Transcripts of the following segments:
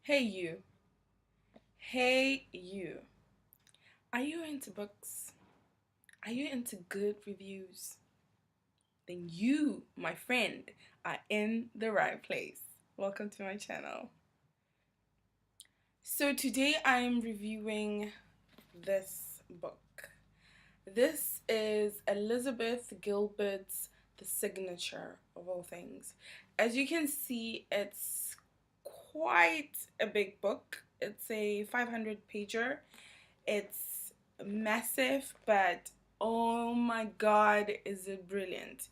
Hey you. Hey you. Are you into books? Are you into good reviews? Then you, my friend, are in the right place. Welcome to my channel. So today I'm reviewing this book. This is Elizabeth Gilbert's The Signature of All Things. As you can see, it's quite a big book. It's a 500 pager. It's massive, but oh my god, is it brilliant!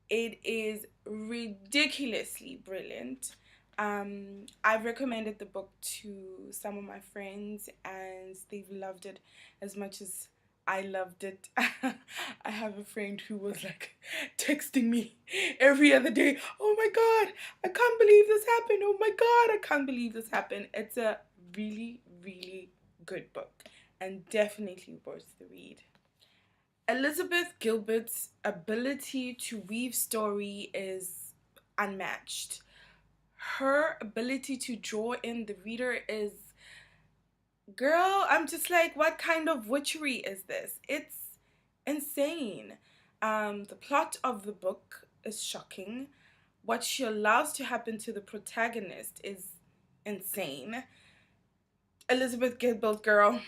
It is ridiculously brilliant. I've recommended the book to some of my friends, and they've loved it as much as I loved it. I have a friend who was like texting me every other day. Oh my god, I can't believe this happened. Oh my god, I can't believe this happened. It's a really, really good book and definitely worth the read. Elizabeth Gilbert's ability to weave story is unmatched. Her ability to draw in the reader is, girl, I'm just like, what kind of witchery is this? It's insane. The plot of the book is shocking. What she allows to happen to the protagonist is insane. Elizabeth Gilbert, girl,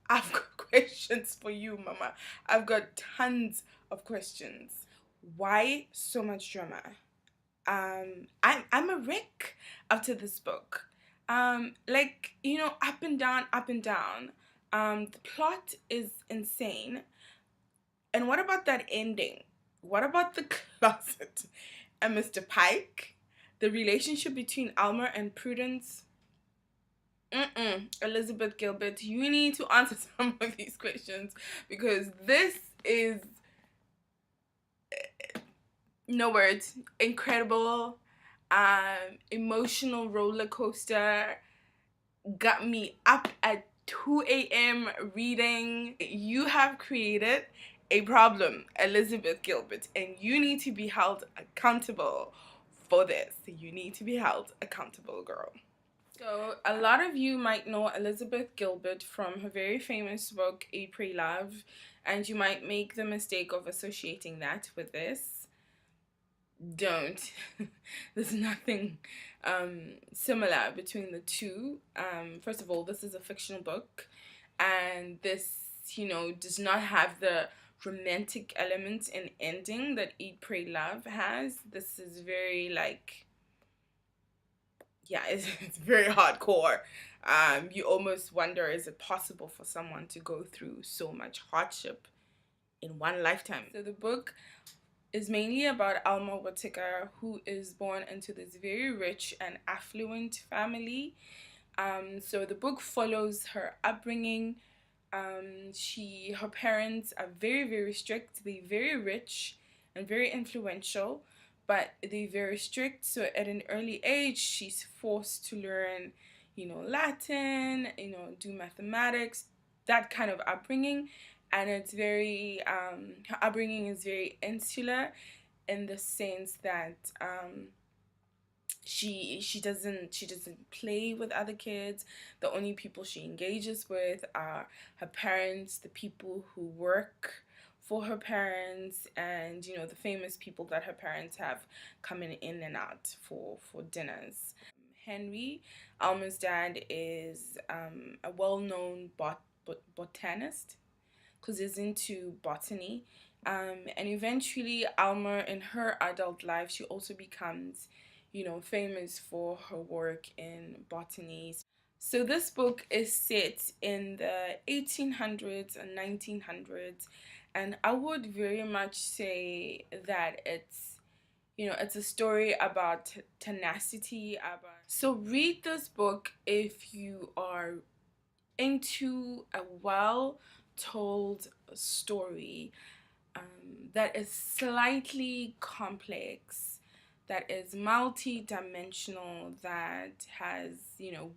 I've got questions for you, mama. I've got tons of questions. Why so much drama? I'm a wreck after this book. Up and down, up and down. The plot is insane. And what about that ending? What about the closet and Mr. Pike? The relationship between Alma and Prudence? Elizabeth Gilbert, you need to answer some of these questions because this is, no words, incredible, emotional roller coaster, got me up at 2 a.m. reading. You have created a problem, Elizabeth Gilbert, and you need to be held accountable for this. You need to be held accountable, girl. So, a lot of you might know Elizabeth Gilbert from her very famous book, A Pray Love, and you might make the mistake of associating that with this. Don't. There's nothing similar between the two. First of all, this is a fictional book, and this, does not have the romantic elements and ending that Eat, Pray, Love has. This is very, like, yeah, it's very hardcore. You almost wonder, is it possible for someone to go through so much hardship in one lifetime? So the book is mainly about Alma Whittaker, who is born into this very rich and affluent family. So the book follows her upbringing. Her parents are very, very strict. They're very rich and very influential, but they're very strict. So at an early age, she's forced to learn, Latin, do mathematics, that kind of upbringing. And it's very, her upbringing is very insular in the sense that she doesn't play with other kids. The only people she engages with are her parents, the people who work for her parents, and the famous people that her parents have coming in and out for dinners. Henry, Alma's dad, is a well-known botanist because he's into botany. And eventually, Alma, in her adult life, she also becomes, famous for her work in botany. So this book is set in the 1800s and 1900s, and I would very much say that it's a story about tenacity. So read this book if you are into a well told story that is slightly complex, that is multi-dimensional, that has,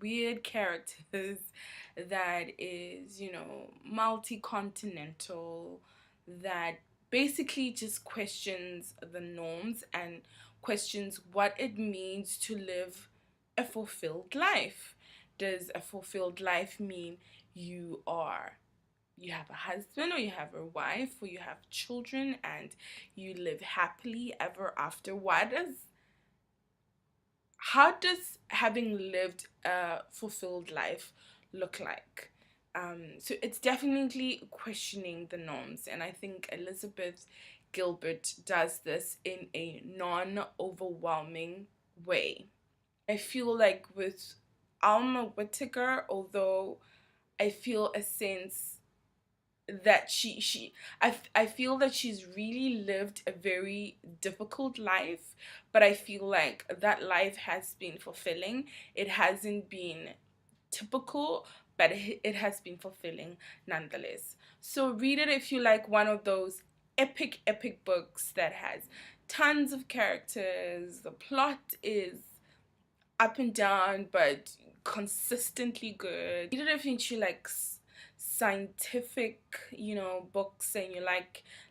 weird characters, that is, multi-continental, that basically just questions the norms and questions what it means to live a fulfilled life? Does a fulfilled life mean you are you have a husband, or you have a wife, or you have children, and you live happily ever after? How does having lived a fulfilled life look like? So it's definitely questioning the norms, and I think Elizabeth Gilbert does this in a non-overwhelming way. I feel like with Alma Whittaker, although I feel a sense that I feel that she's really lived a very difficult life, but I feel like that life has been fulfilling. It hasn't been typical, but it has been fulfilling nonetheless. So read it if you like one of those epic books that has tons of characters. The plot is up and down, but consistently good. Even if you like scientific, books, and you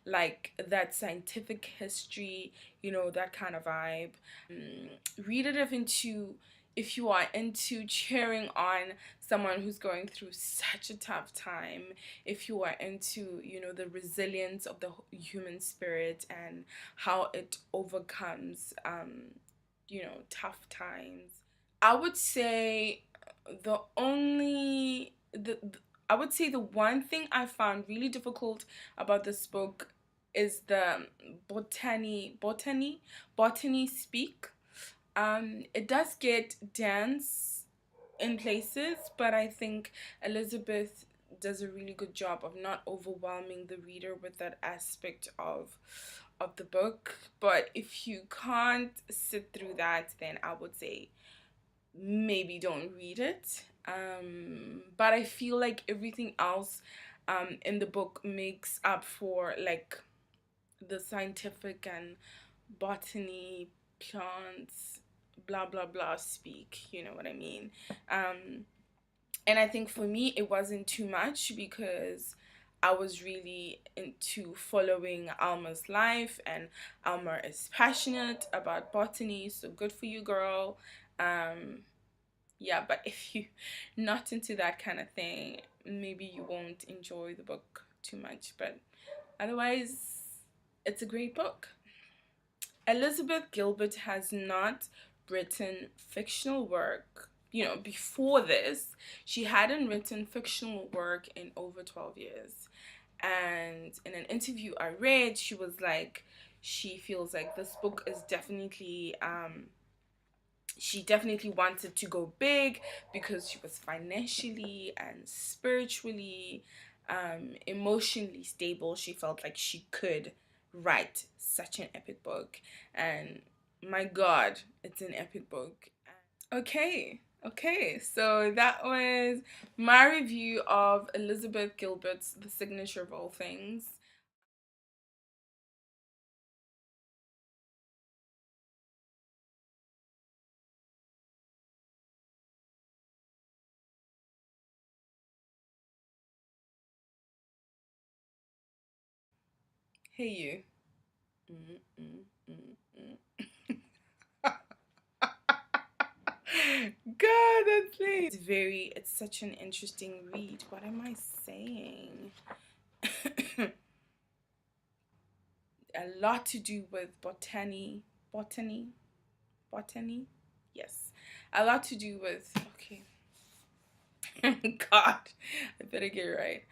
like that scientific history, that kind of vibe. Read it if you are into cheering on someone who's going through such a tough time, if you are into, the resilience of the human spirit and how it overcomes, tough times. I would say the only the I would say the one thing I found really difficult about this book is the botany speak. It does get dense in places, but I think Elizabeth does a really good job of not overwhelming the reader with that aspect of the book. But if you can't sit through that, then I would say maybe don't read it. But I feel like everything else in the book makes up for like the scientific and botany, plants, blah blah blah speak. You know what I mean? And I think for me it wasn't too much because I was really into following Alma's life, and Alma is passionate about botany, so good for you, girl. Um, yeah, but if you not into that kind of thing, maybe you won't enjoy the book too much. But otherwise, it's a great book. Elizabeth Gilbert has not written fictional work. Before this, she hadn't written fictional work in over 12 years. And in an interview I read, she was like, she feels like this book is definitely she definitely wanted to go big because she was financially and spiritually, emotionally stable. She felt like she could write such an epic book, and my god, it's an epic book. Okay, so that was my review of Elizabeth Gilbert's The Signature of All Things. Hey you. Mm, mm, mm, mm. God, that's late. It's such an interesting read. What am I saying? A lot to do with botany. Yes, a lot to do with. Okay, God, I better get it right.